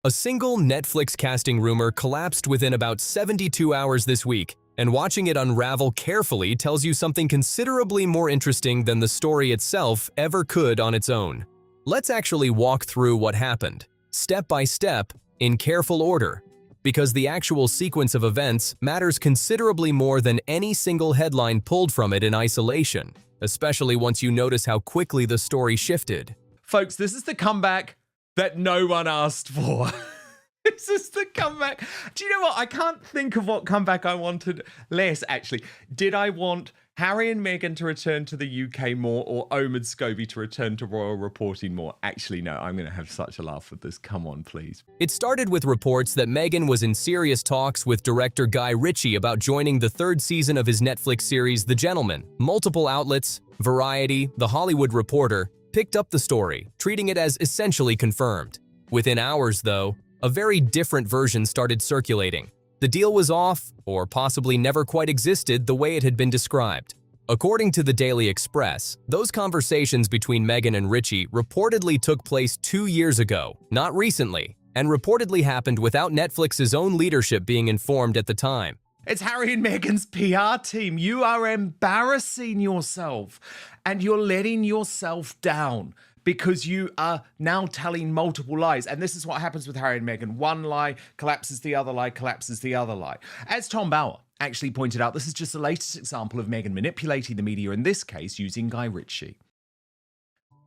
A single Netflix casting rumor collapsed within about 72 hours this week, and watching it unravel carefully tells you something considerably more interesting than the story itself ever could on its own. Let's actually walk through what happened, step by step, in careful order, because the actual sequence of events matters considerably more than any single headline pulled from it in isolation, especially once you notice how quickly the story shifted. Folks, this is the comeback that no one asked for. This is the comeback. Do you know what? I can't think of what comeback I wanted less, actually. Did I want Harry and Meghan to return to the UK more, or Omid Scobby to return to royal reporting more? Actually, no, I'm going to have such a laugh with this. Come on, please. It started with reports that Meghan was in serious talks with director Guy Ritchie about joining the third season of his Netflix series The Gentleman. Multiple outlets, Variety, The Hollywood Reporter, picked up the story, treating it as essentially confirmed. Within hours, though, a very different version started circulating. The deal was off, or possibly never quite existed the way it had been described. According to the Daily Express, those conversations between Meghan and Ritchie reportedly took place 2 years ago, not recently, and reportedly happened without Netflix's own leadership being informed at the time. It's Harry and Meghan's PR team. You are embarrassing yourself, and you're letting yourself down because you are now telling multiple lies. And this is what happens with Harry and Meghan. One lie collapses the other lie, collapses the other lie. As Tom Bauer actually pointed out, this is just the latest example of Meghan manipulating the media, in this case using Guy Ritchie.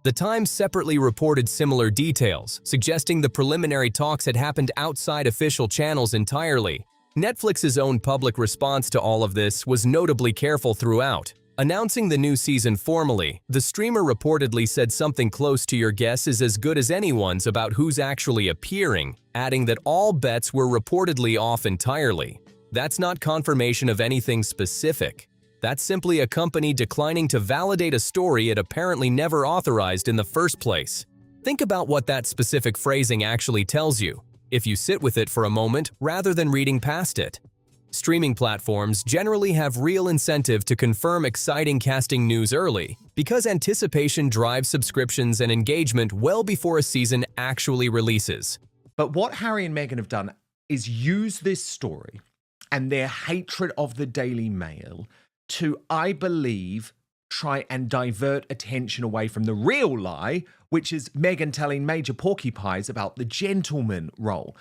The Times separately reported similar details, suggesting the preliminary talks had happened outside official channels entirely. Netflix's own public response to all of this was notably careful throughout. Announcing the new season formally, the streamer reportedly said something close to "your guess is as good as anyone's" about who's actually appearing, adding that all bets were reportedly off entirely. That's not confirmation of anything specific. That's simply a company declining to validate a story it apparently never authorized in the first place. Think about what that specific phrasing actually tells you, if you sit with it for a moment rather than reading past it. Streaming platforms generally have real incentive to confirm exciting casting news early, because anticipation drives subscriptions and engagement well before a season actually releases. But what Harry and Meghan have done is use this story and their hatred of the Daily Mail to, I believe, try and divert attention away from the real lie, which is Meghan telling major porcupines about the gentleman role.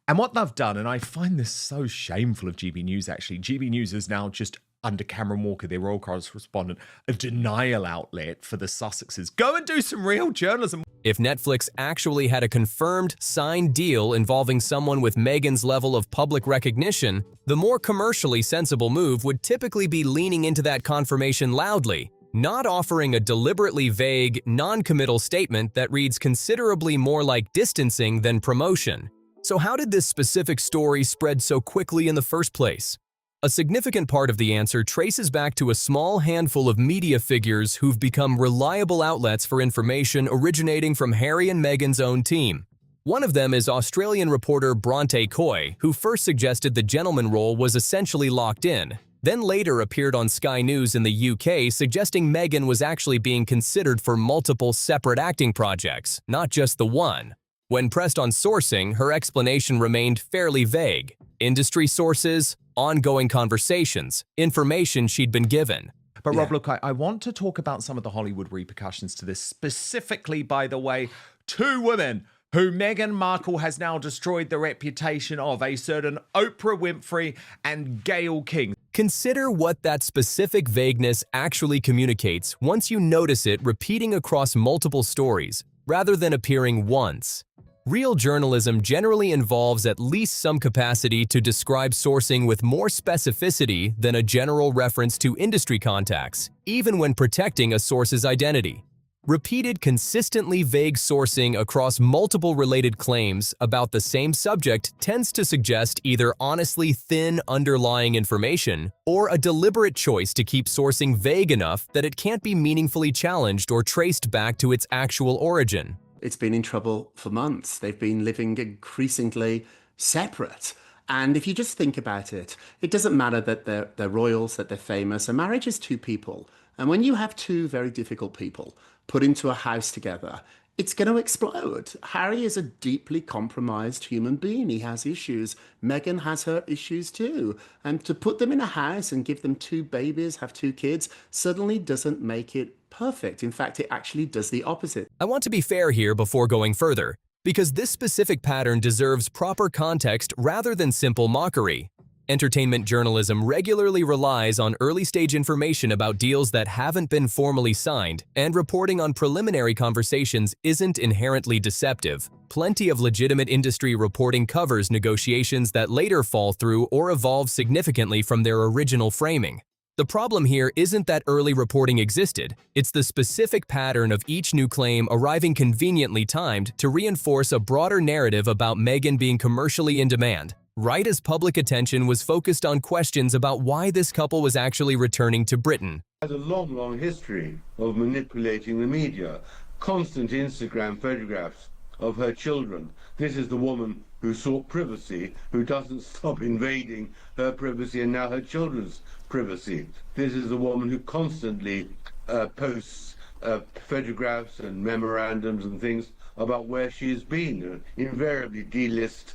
And what they've done, and I find this so shameful of GB News actually, GB News is now just, under Cameron Walker, their royal correspondent, a denial outlet for the Sussexes. Go and do some real journalism. If Netflix actually had a confirmed, signed deal involving someone with Meghan's level of public recognition, the more commercially sensible move would typically be leaning into that confirmation loudly, not offering a deliberately vague, non-committal statement that reads considerably more like distancing than promotion. So how did this specific story spread so quickly in the first place? A significant part of the answer traces back to a small handful of media figures who've become reliable outlets for information originating from Harry and Meghan's own team. One of them is Australian reporter Bronte Coy, who first suggested the gentleman role was essentially locked in, then later appeared on Sky News in the UK suggesting Meghan was actually being considered for multiple separate acting projects, not just the one. When pressed on sourcing, her explanation remained fairly vague. Industry sources, ongoing conversations, information she'd been given. But Rob, look, I want to talk about some of the Hollywood repercussions to this. Specifically, by the way, two women who Meghan Markle has now destroyed the reputation of, a certain Oprah Winfrey and Gayle King. Consider what that specific vagueness actually communicates once you notice it repeating across multiple stories, rather than appearing once. Real journalism generally involves at least some capacity to describe sourcing with more specificity than a general reference to industry contacts, even when protecting a source's identity. Repeated, consistently vague sourcing across multiple related claims about the same subject tends to suggest either honestly thin underlying information or a deliberate choice to keep sourcing vague enough that it can't be meaningfully challenged or traced back to its actual origin. It's been in trouble for months. They've been living increasingly separate. And if you just think about it, it doesn't matter that they're royals, that they're famous. A marriage is two people. And when you have two very difficult people put into a house together, it's going to explode. Harry is a deeply compromised human being. He has issues. Meghan has her issues too. And to put them in a house and give them two babies, have two kids, suddenly doesn't make it perfect. In fact, it actually does the opposite. I want to be fair here before going further, because this specific pattern deserves proper context rather than simple mockery. Entertainment journalism regularly relies on early-stage information about deals that haven't been formally signed, and reporting on preliminary conversations isn't inherently deceptive. Plenty of legitimate industry reporting covers negotiations that later fall through or evolve significantly from their original framing. The problem here isn't that early reporting existed, it's the specific pattern of each new claim arriving conveniently timed to reinforce a broader narrative about Meghan being commercially in demand, right as public attention was focused on questions about why this couple was actually returning to Britain. Has a long, long history of manipulating the media. Constant Instagram photographs of her children. This is the woman who sought privacy, who doesn't stop invading her privacy and now her children's privacy. This is the woman who constantly posts photographs and memorandums and things about where she has been, invariably delist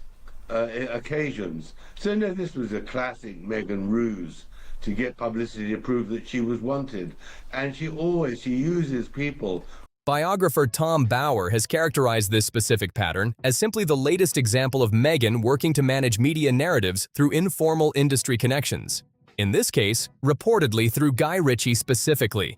occasions. So no, this was a classic Meghan ruse to get publicity to prove that she was wanted. And she uses people. Biographer Tom Bower has characterized this specific pattern as simply the latest example of Meghan working to manage media narratives through informal industry connections. In this case, reportedly through Guy Ritchie specifically.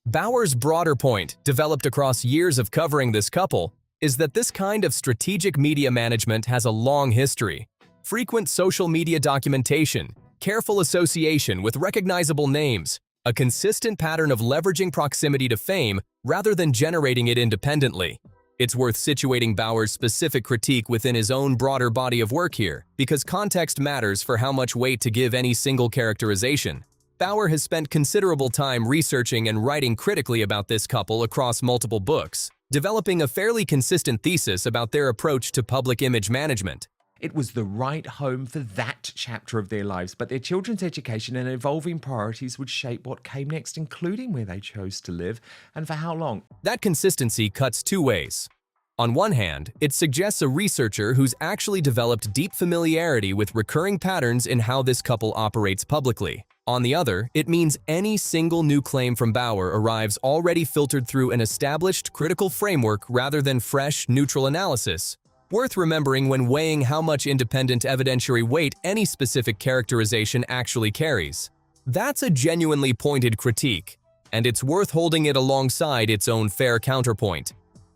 Bower's broader point, developed across years of covering this couple, is that this kind of strategic media management has a long history. Frequent social media documentation, careful association with recognizable names, a consistent pattern of leveraging proximity to fame rather than generating it independently. It's worth situating Bower's specific critique within his own broader body of work here, because context matters for how much weight to give any single characterization. Bower has spent considerable time researching and writing critically about this couple across multiple books, developing a fairly consistent thesis about their approach to public image management. It was the right home for that chapter of their lives, but their children's education and evolving priorities would shape what came next, including where they chose to live and for how long. That consistency cuts two ways. On one hand, it suggests a researcher who's actually developed deep familiarity with recurring patterns in how this couple operates publicly. On the other, it means any single new claim from Bower arrives already filtered through an established critical framework rather than fresh, neutral analysis. Worth remembering when weighing how much independent evidentiary weight any specific characterization actually carries. That's a genuinely pointed critique, and it's worth holding it alongside its own fair counterpoint.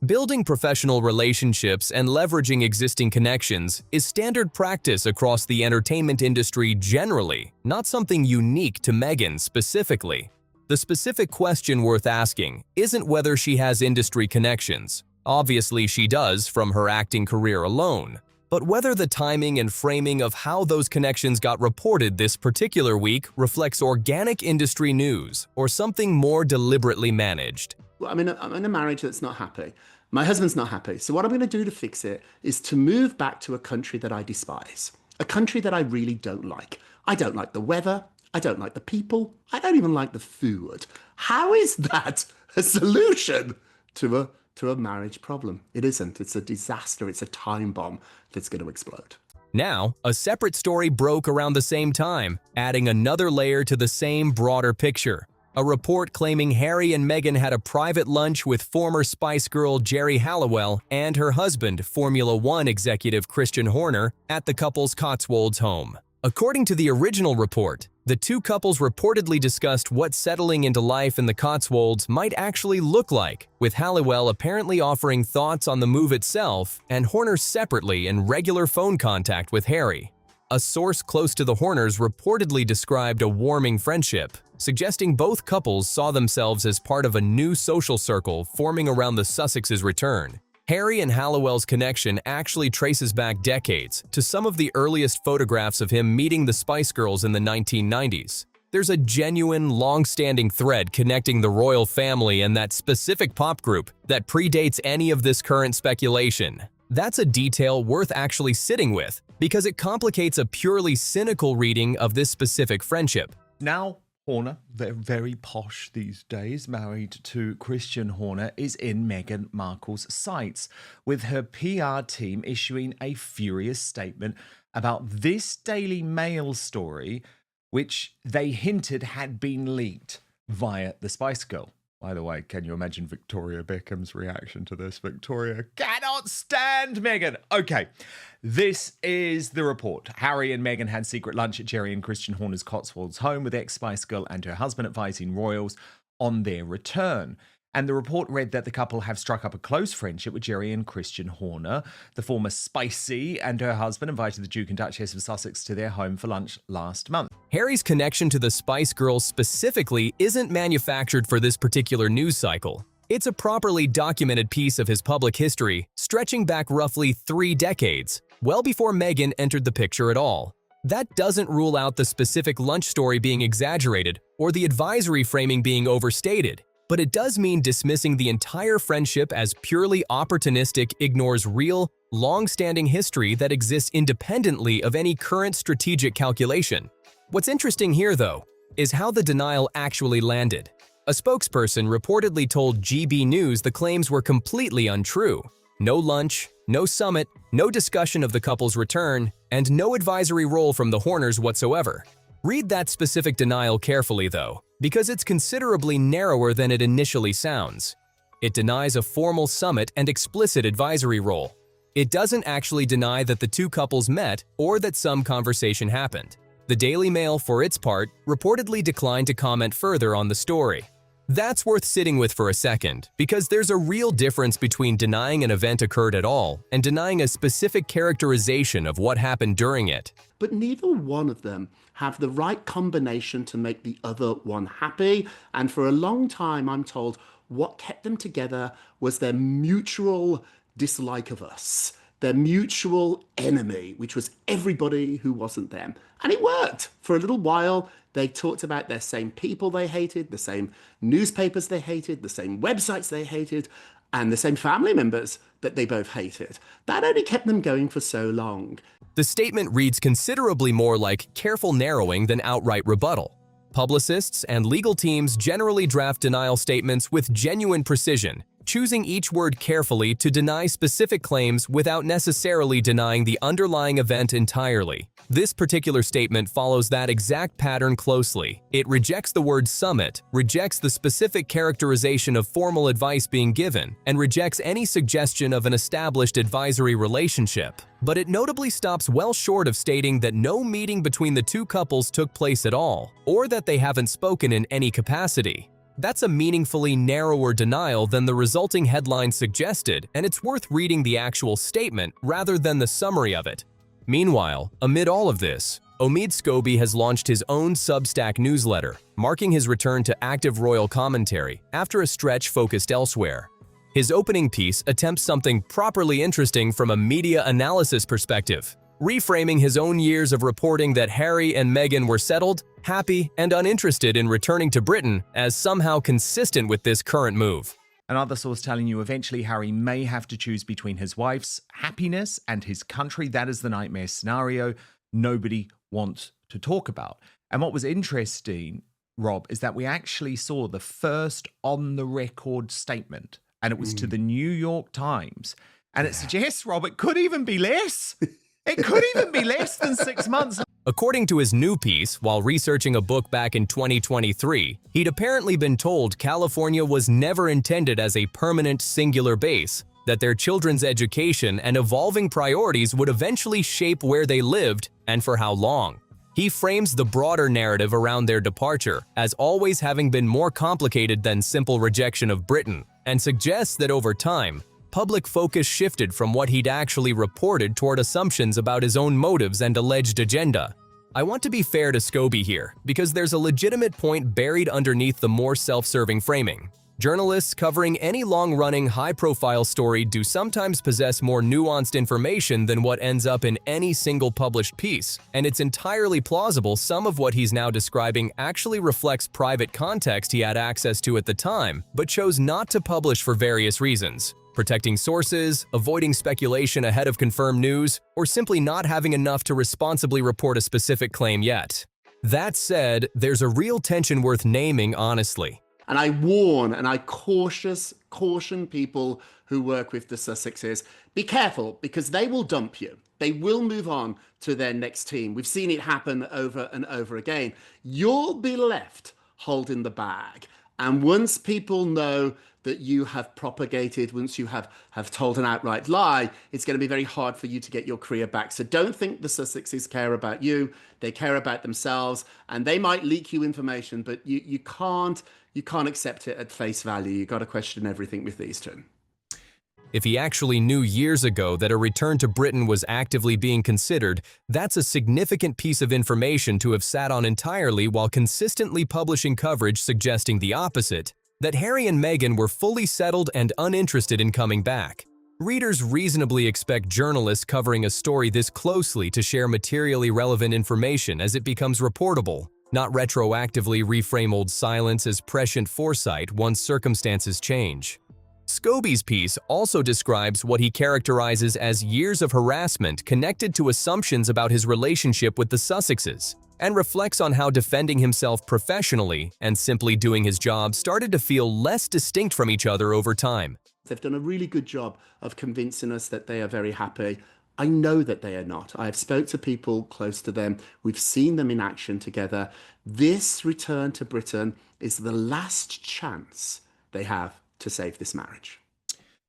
Building professional relationships and leveraging existing connections is standard practice across the entertainment industry generally, not something unique to Meghan specifically. The specific question worth asking isn't whether she has industry connections. Obviously, she does from her acting career alone. But whether the timing and framing of how those connections got reported this particular week reflects organic industry news or something more deliberately managed. Well, I'm in a marriage that's not happy. My husband's not happy. So what I'm going to do to fix it is to move back to a country that I despise, a country that I really don't like. I don't like the weather. I don't like the people. I don't even like the food. How is that a solution to a marriage problem? It isn't. It's a disaster. It's a time bomb that's going to explode. Now, a separate story broke around the same time, adding another layer to the same broader picture. A report claiming Harry and Meghan had a private lunch with former Spice Girl Geri Halliwell and her husband, Formula One executive Christian Horner, at the couple's Cotswolds home. According to the original report, the two couples reportedly discussed what settling into life in the Cotswolds might actually look like, with Halliwell apparently offering thoughts on the move itself and Horner separately in regular phone contact with Harry. A source close to the Horners reportedly described a warming friendship, suggesting both couples saw themselves as part of a new social circle forming around the Sussexes' return. Harry and Halliwell's connection actually traces back decades to some of the earliest photographs of him meeting the Spice Girls in the 1990s. There's a genuine, long-standing thread connecting the royal family and that specific pop group that predates any of this current speculation. That's a detail worth actually sitting with, because it complicates a purely cynical reading of this specific friendship. Now, Horner, they're very posh these days, married to Christian Horner, is in Meghan Markle's sights, with her PR team issuing a furious statement about this Daily Mail story, which they hinted had been leaked via the Spice Girl. By the way, can you imagine Victoria Beckham's reaction to this? Victoria cannot stand Meghan. Okay, this is the report. Harry and Meghan had secret lunch at Geri and Christian Horner's Cotswolds home, with ex-Spice Girl and her husband advising royals on their return. And the report read that the couple have struck up a close friendship with Geri and Christian Horner. The former Spicy and her husband invited the Duke and Duchess of Sussex to their home for lunch last month. Harry's connection to the Spice Girls specifically isn't manufactured for this particular news cycle. It's a properly documented piece of his public history, stretching back roughly 3 decades, well before Meghan entered the picture at all. That doesn't rule out the specific lunch story being exaggerated or the advisory framing being overstated. But it does mean dismissing the entire friendship as purely opportunistic ignores real, long-standing history that exists independently of any current strategic calculation. What's interesting here, though, is how the denial actually landed. A spokesperson reportedly told GB News the claims were completely untrue. No lunch, no summit, no discussion of the couple's return, and no advisory role from the Horners whatsoever. Read that specific denial carefully, though, because it's considerably narrower than it initially sounds. It denies a formal summit and explicit advisory role. It doesn't actually deny that the two couples met or that some conversation happened. The Daily Mail, for its part, reportedly declined to comment further on the story. That's worth sitting with for a second, because there's a real difference between denying an event occurred at all and denying a specific characterization of what happened during it. But neither one of them have the right combination to make the other one happy. And for a long time, I'm told, what kept them together was their mutual dislike of us, their mutual enemy, which was everybody who wasn't them. And it worked. For a little while, they talked about their same people they hated, the same newspapers they hated, the same websites they hated, and the same family members that they both hated. That only kept them going for so long. The statement reads considerably more like careful narrowing than outright rebuttal. Publicists and legal teams generally draft denial statements with genuine precision, choosing each word carefully to deny specific claims without necessarily denying the underlying event entirely. This particular statement follows that exact pattern closely. It rejects the word summit, rejects the specific characterization of formal advice being given, and rejects any suggestion of an established advisory relationship. But it notably stops well short of stating that no meeting between the two couples took place at all, or that they haven't spoken in any capacity. That's a meaningfully narrower denial than the resulting headline suggested, and it's worth reading the actual statement rather than the summary of it. Meanwhile, amid all of this, Omid Scobby has launched his own Substack newsletter, marking his return to active royal commentary after a stretch focused elsewhere. His opening piece attempts something properly interesting from a media analysis perspective, reframing his own years of reporting that Harry and Meghan were settled, happy, and uninterested in returning to Britain as somehow consistent with this current move. Another source telling you eventually Harry may have to choose between his wife's happiness and his country. That is the nightmare scenario nobody wants to talk about. And what was interesting, Rob, is that we actually saw the first on-the-record statement, and it was to the New York Times. And it suggests, Rob, it could even be less. It could even be less than 6 months. According to his new piece, while researching a book back in 2023, he'd apparently been told California was never intended as a permanent singular base, that their children's education and evolving priorities would eventually shape where they lived and for how long. He frames the broader narrative around their departure as always having been more complicated than simple rejection of Britain, and suggests that over time, public focus shifted from what he'd actually reported toward assumptions about his own motives and alleged agenda. I want to be fair to Scobie here, because there's a legitimate point buried underneath the more self-serving framing. Journalists covering any long-running, high-profile story do sometimes possess more nuanced information than what ends up in any single published piece, and it's entirely plausible some of what he's now describing actually reflects private context he had access to at the time, but chose not to publish for various reasons. Protecting sources, avoiding speculation ahead of confirmed news, or simply not having enough to responsibly report a specific claim yet. That said, there's a real tension worth naming honestly. And I warn and I caution people who work with the Sussexes, be careful because they will dump you. They will move on to their next team. We've seen it happen over and over again. You'll be left holding the bag. And once people know that you have propagated, once you have told an outright lie, it's going to be very hard for you to get your career back. So don't think the Sussexes care about you. They care about themselves, and they might leak you information, but you can't accept it at face value. You've got to question everything with these two. If he actually knew years ago that a return to Britain was actively being considered, that's a significant piece of information to have sat on entirely while consistently publishing coverage suggesting the opposite, that Harry and Meghan were fully settled and uninterested in coming back. Readers reasonably expect journalists covering a story this closely to share materially relevant information as it becomes reportable, not retroactively reframe old silence as prescient foresight once circumstances change. Scobie's piece also describes what he characterizes as years of harassment connected to assumptions about his relationship with the Sussexes, and reflects on how defending himself professionally and simply doing his job started to feel less distinct from each other over time. They've done a really good job of convincing us that they are very happy. I know that they are not. I have spoke to people close to them. We've seen them in action together. This return to Britain is the last chance they have to save this marriage.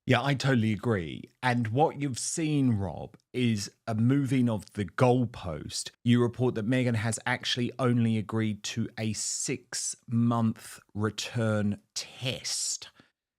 Yeah, I totally agree. And what you've seen, Rob, is a moving of the goalpost. You report that Meghan has actually only agreed to a 6-month return test.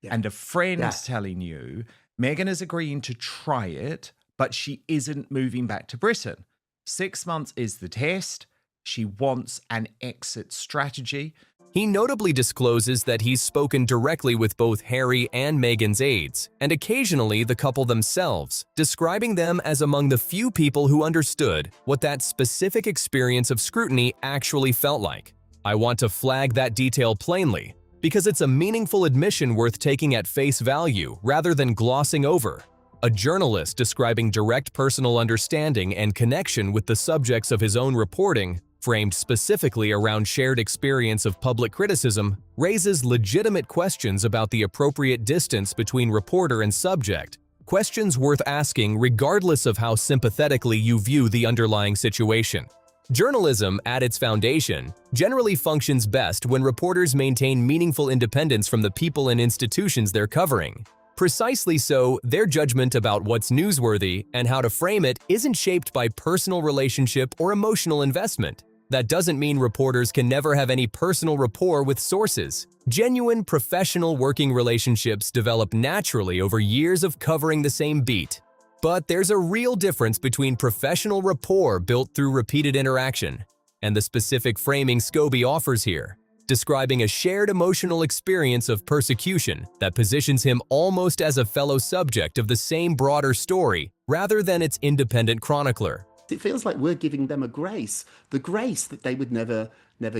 Yeah. And a friend's telling you Meghan is agreeing to try it, but she isn't moving back to Britain. 6 months is the test. She wants an exit strategy. He notably discloses that he's spoken directly with both Harry and Meghan's aides, and occasionally the couple themselves, describing them as among the few people who understood what that specific experience of scrutiny actually felt like. I want to flag that detail plainly, because it's a meaningful admission worth taking at face value rather than glossing over. A journalist describing direct personal understanding and connection with the subjects of his own reporting, framed specifically around shared experience of public criticism, raises legitimate questions about the appropriate distance between reporter and subject, questions worth asking regardless of how sympathetically you view the underlying situation. Journalism, at its foundation, generally functions best when reporters maintain meaningful independence from the people and institutions they're covering. Precisely so, their judgment about what's newsworthy and how to frame it isn't shaped by personal relationship or emotional investment. That doesn't mean reporters can never have any personal rapport with sources. Genuine professional working relationships develop naturally over years of covering the same beat. But there's a real difference between professional rapport built through repeated interaction and the specific framing Scobie offers here, describing a shared emotional experience of persecution that positions him almost as a fellow subject of the same broader story rather than its independent chronicler. It feels like we're giving them a grace, the grace that they would never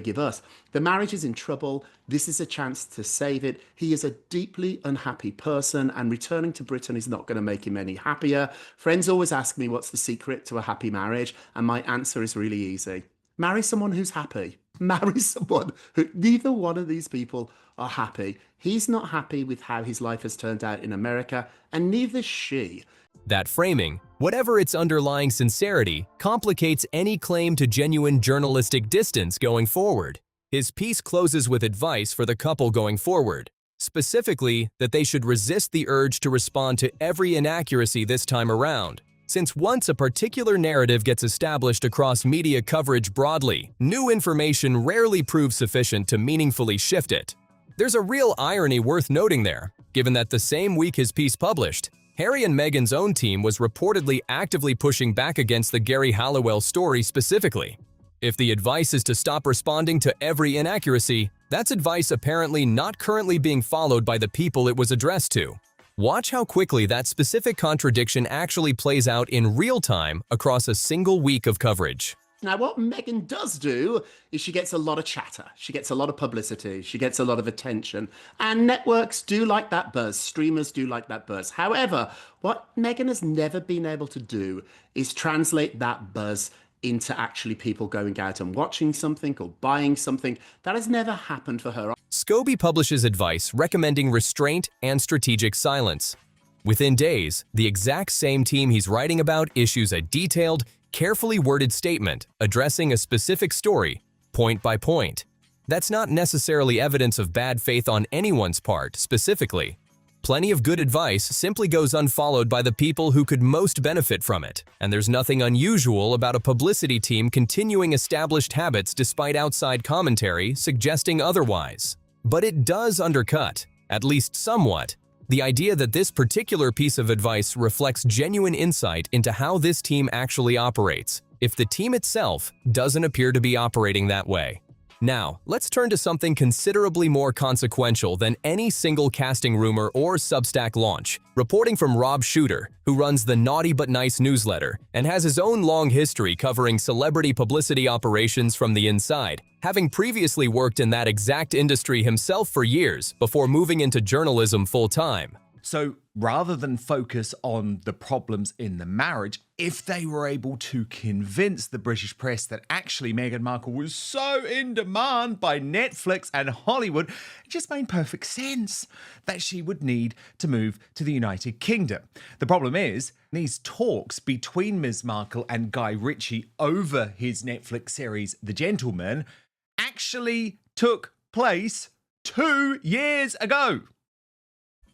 give us. The marriage is in trouble. This is a chance to save it. He is a deeply unhappy person, and returning to Britain is not going to make him any happier. Friends always ask me what's the secret to a happy marriage, and my answer is really easy. Marry someone who's happy. Marry someone who, neither one of these people are happy. He's not happy with how his life has turned out in America, and neither's she. That framing, whatever its underlying sincerity, complicates any claim to genuine journalistic distance going forward. His piece closes with advice for the couple going forward, specifically that they should resist the urge to respond to every inaccuracy this time around, since once a particular narrative gets established across media coverage broadly, new information rarely proves sufficient to meaningfully shift it. There's a real irony worth noting there, given that the same week his piece published, Harry and Meghan's own team was reportedly actively pushing back against the Geri Halliwell story specifically. If the advice is to stop responding to every inaccuracy, that's advice apparently not currently being followed by the people it was addressed to. Watch how quickly that specific contradiction actually plays out in real time across a single week of coverage. Now, what Meghan does do is she gets a lot of chatter. She gets a lot of publicity. She gets a lot of attention. And networks do like that buzz. Streamers do like that buzz. However, what Meghan has never been able to do is translate that buzz into actually people going out and watching something or buying something. That has never happened for her. Scobie publishes advice recommending restraint and strategic silence. Within days, the exact same team he's writing about issues a detailed, carefully worded statement addressing a specific story, point by point. That's not necessarily evidence of bad faith on anyone's part specifically. Plenty of good advice simply goes unfollowed by the people who could most benefit from it, and there's nothing unusual about a publicity team continuing established habits despite outside commentary suggesting otherwise. But it does undercut, at least somewhat, the idea that this particular piece of advice reflects genuine insight into how this team actually operates, if the team itself doesn't appear to be operating that way. Now, let's turn to something considerably more consequential than any single casting rumor or Substack launch. Reporting from Rob Shooter, who runs the Naughty But Nice newsletter and has his own long history covering celebrity publicity operations from the inside, having previously worked in that exact industry himself for years before moving into journalism full-time. So rather than focus on the problems in the marriage, if they were able to convince the British press that actually Meghan Markle was so in demand by Netflix and Hollywood, it just made perfect sense that she would need to move to the United Kingdom. The problem is, these talks between Ms. Markle and Guy Ritchie over his Netflix series The Gentleman actually took place 2 years ago.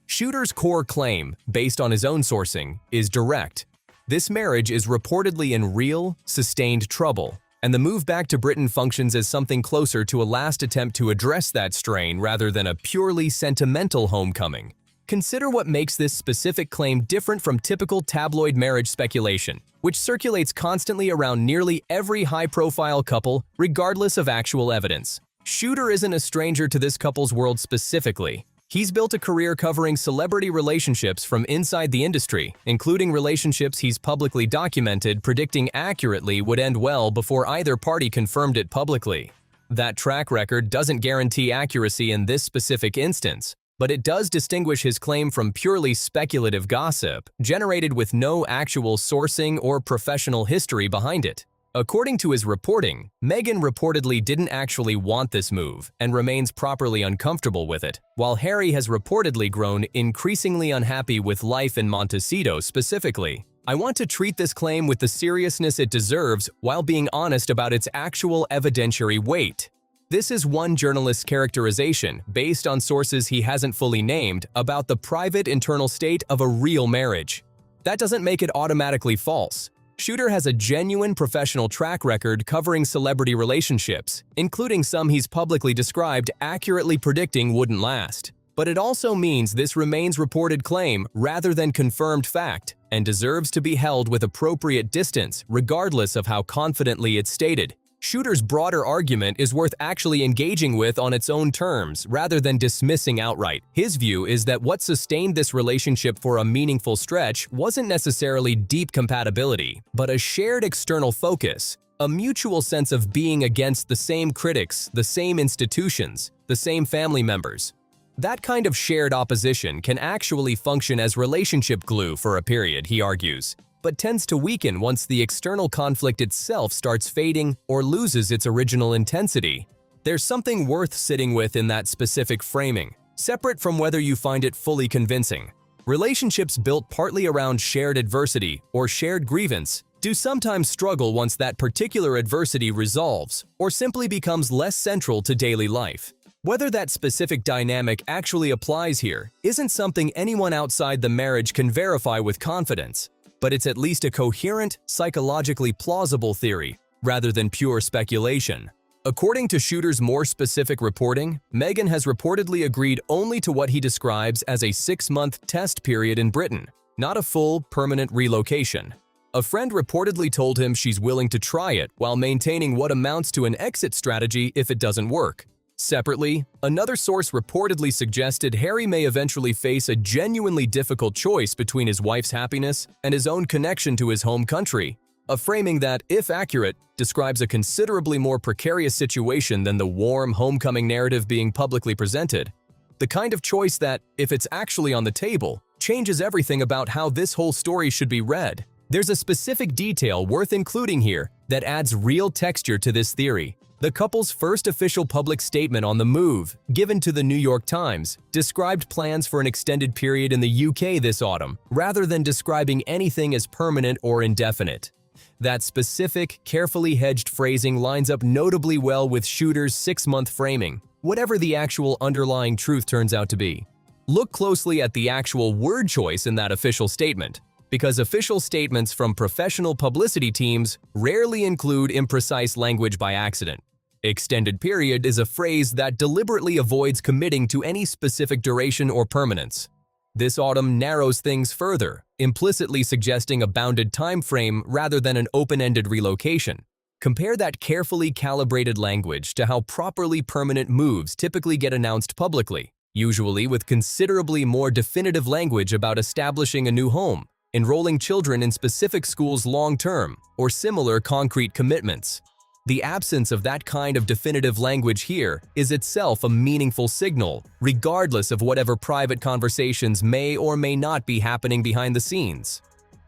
Shooter's core claim, based on his own sourcing, is direct. This marriage is reportedly in real, sustained trouble, and the move back to Britain functions as something closer to a last attempt to address that strain rather than a purely sentimental homecoming. Consider what makes this specific claim different from typical tabloid marriage speculation, which circulates constantly around nearly every high-profile couple, regardless of actual evidence. Shooter isn't a stranger to this couple's world specifically. He's built a career covering celebrity relationships from inside the industry, including relationships he's publicly documented predicting accurately would end well before either party confirmed it publicly. That track record doesn't guarantee accuracy in this specific instance, but it does distinguish his claim from purely speculative gossip, generated with no actual sourcing or professional history behind it. According to his reporting, Meghan reportedly didn't actually want this move and remains properly uncomfortable with it, while Harry has reportedly grown increasingly unhappy with life in Montecito specifically. I want to treat this claim with the seriousness it deserves while being honest about its actual evidentiary weight. This is one journalist's characterization, based on sources he hasn't fully named, about the private internal state of a real marriage. That doesn't make it automatically false. Shooter has a genuine professional track record covering celebrity relationships, including some he's publicly described accurately predicting wouldn't last. But it also means this remains reported claim rather than confirmed fact, and deserves to be held with appropriate distance regardless of how confidently it's stated. Shooter's broader argument is worth actually engaging with on its own terms rather than dismissing outright. His view is that what sustained this relationship for a meaningful stretch wasn't necessarily deep compatibility, but a shared external focus, a mutual sense of being against the same critics, the same institutions, the same family members. That kind of shared opposition can actually function as relationship glue for a period, he argues, but tends to weaken once the external conflict itself starts fading or loses its original intensity. There's something worth sitting with in that specific framing, separate from whether you find it fully convincing. Relationships built partly around shared adversity or shared grievance do sometimes struggle once that particular adversity resolves or simply becomes less central to daily life. Whether that specific dynamic actually applies here isn't something anyone outside the marriage can verify with confidence, but it's at least a coherent, psychologically plausible theory, rather than pure speculation. According to Shooter's more specific reporting, Meghan has reportedly agreed only to what he describes as a 6-month test period in Britain, not a full, permanent relocation. A friend reportedly told him she's willing to try it while maintaining what amounts to an exit strategy if it doesn't work. Separately, another source reportedly suggested Harry may eventually face a genuinely difficult choice between his wife's happiness and his own connection to his home country, a framing that, if accurate, describes a considerably more precarious situation than the warm homecoming narrative being publicly presented. The kind of choice that, if it's actually on the table, changes everything about how this whole story should be read. There's a specific detail worth including here That adds real texture to this theory. The couple's first official public statement on the move, given to the New York Times, described plans for an extended period in the UK this autumn, rather than describing anything as permanent or indefinite. That specific, carefully hedged phrasing lines up notably well with Shooter's 6-month framing, whatever the actual underlying truth turns out to be. Look closely at the actual word choice in that official statement, because official statements from professional publicity teams rarely include imprecise language by accident. Extended period is a phrase that deliberately avoids committing to any specific duration or permanence. This autumn narrows things further, implicitly suggesting a bounded time frame rather than an open-ended relocation. Compare that carefully calibrated language to how properly permanent moves typically get announced publicly, usually with considerably more definitive language about establishing a new home, enrolling children in specific schools long-term, or similar concrete commitments. The absence of that kind of definitive language here is itself a meaningful signal, regardless of whatever private conversations may or may not be happening behind the scenes.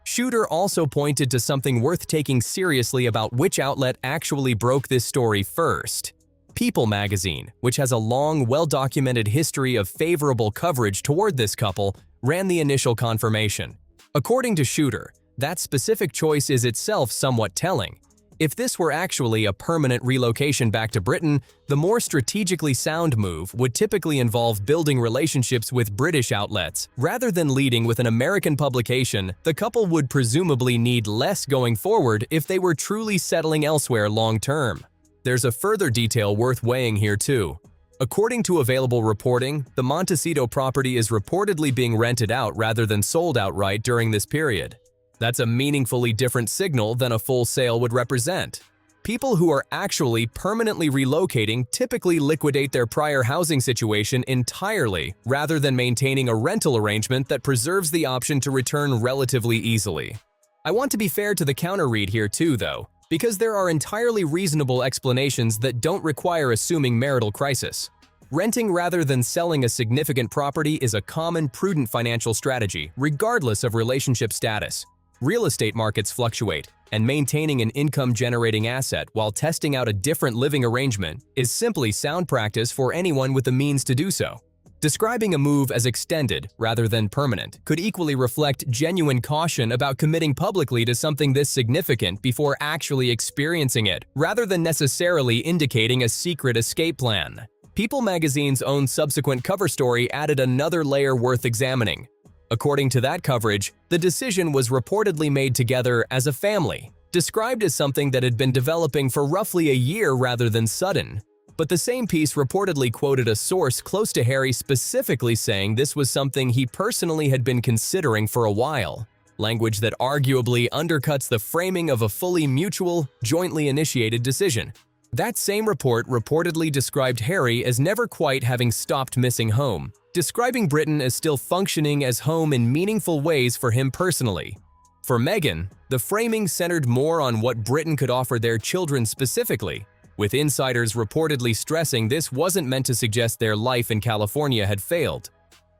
Shooter also pointed to something worth taking seriously about which outlet actually broke this story first. People magazine, which has a long, well-documented history of favorable coverage toward this couple, ran the initial confirmation. According to Shooter, that specific choice is itself somewhat telling. If this were actually a permanent relocation back to Britain, the more strategically sound move would typically involve building relationships with British outlets. Rather than leading with an American publication, the couple would presumably need less going forward if they were truly settling elsewhere long-term. There's a further detail worth weighing here too. According to available reporting, the Montecito property is reportedly being rented out rather than sold outright during this period. That's a meaningfully different signal than a full sale would represent. People who are actually permanently relocating typically liquidate their prior housing situation entirely rather than maintaining a rental arrangement that preserves the option to return relatively easily. I want to be fair to the counter-read here too, though, because there are entirely reasonable explanations that don't require assuming marital crisis. Renting rather than selling a significant property is a common, prudent financial strategy, regardless of relationship status. Real estate markets fluctuate, and maintaining an income-generating asset while testing out a different living arrangement is simply sound practice for anyone with the means to do so. Describing a move as extended rather than permanent could equally reflect genuine caution about committing publicly to something this significant before actually experiencing it, rather than necessarily indicating a secret escape plan. People magazine's own subsequent cover story added another layer worth examining. According to that coverage, the decision was reportedly made together as a family, described as something that had been developing for roughly a year rather than sudden. But the same piece reportedly quoted a source close to Harry specifically saying this was something he personally had been considering for a while, language that arguably undercuts the framing of a fully mutual, jointly initiated decision. That same report reportedly described Harry as never quite having stopped missing home, describing Britain as still functioning as home in meaningful ways for him personally. For Meghan, the framing centered more on what Britain could offer their children specifically, with insiders reportedly stressing this wasn't meant to suggest their life in California had failed.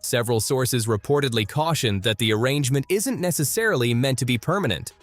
Several sources reportedly cautioned that the arrangement isn't necessarily meant to be permanent.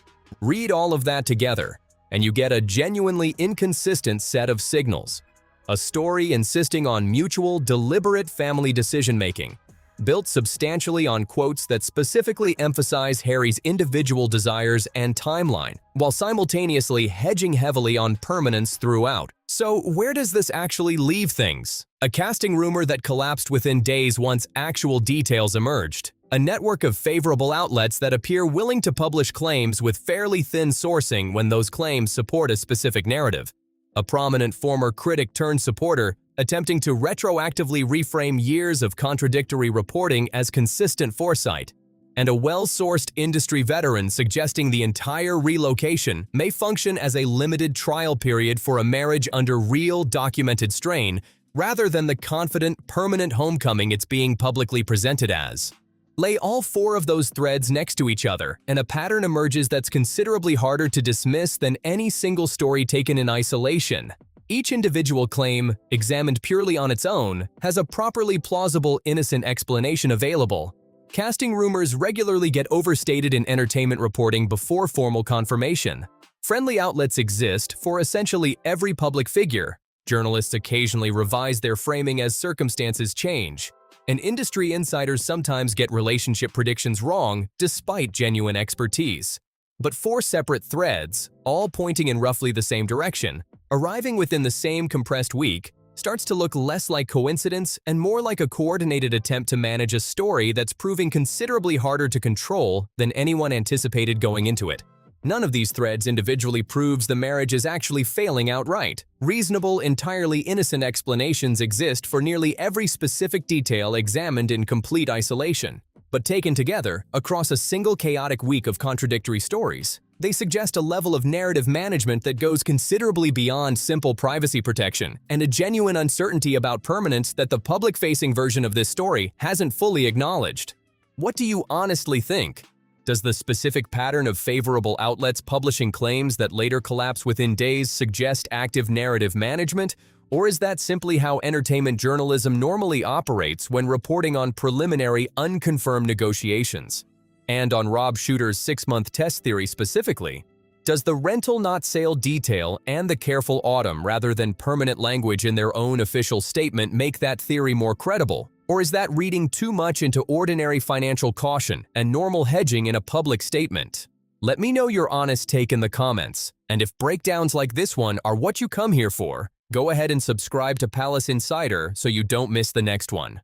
Read all of that together, and you get a genuinely inconsistent set of signals. A story insisting on mutual, deliberate family decision-making, built substantially on quotes that specifically emphasize Harry's individual desires and timeline, while simultaneously hedging heavily on permanence throughout. So where does this actually leave things? A casting rumor that collapsed within days once actual details emerged. A network of favorable outlets that appear willing to publish claims with fairly thin sourcing when those claims support a specific narrative. A prominent former critic turned supporter attempting to retroactively reframe years of contradictory reporting as consistent foresight, and a well-sourced industry veteran suggesting the entire relocation may function as a limited trial period for a marriage under real documented strain rather than the confident, permanent homecoming it's being publicly presented as. Lay all four of those threads next to each other, and a pattern emerges that's considerably harder to dismiss than any single story taken in isolation. Each individual claim, examined purely on its own, has a properly plausible, innocent explanation available. Casting rumors regularly get overstated in entertainment reporting before formal confirmation. Friendly outlets exist for essentially every public figure. Journalists occasionally revise their framing as circumstances change, and industry insiders sometimes get relationship predictions wrong despite genuine expertise. But four separate threads, all pointing in roughly the same direction, arriving within the same compressed week, starts to look less like coincidence and more like a coordinated attempt to manage a story that's proving considerably harder to control than anyone anticipated going into it. None of these threads individually proves the marriage is actually failing outright. Reasonable, entirely innocent explanations exist for nearly every specific detail examined in complete isolation. But taken together, across a single chaotic week of contradictory stories, they suggest a level of narrative management that goes considerably beyond simple privacy protection and a genuine uncertainty about permanence that the public-facing version of this story hasn't fully acknowledged. What do you honestly think? Does the specific pattern of favorable outlets publishing claims that later collapse within days suggest active narrative management? Or is that simply how entertainment journalism normally operates when reporting on preliminary, unconfirmed negotiations? And on Rob Shooter's 6-month test theory specifically, does the rental not sale detail and the careful autumn rather than permanent language in their own official statement make that theory more credible? Or is that reading too much into ordinary financial caution and normal hedging in a public statement? Let me know your honest take in the comments, and if breakdowns like this one are what you come here for, go ahead and subscribe to Palace Insider so you don't miss the next one.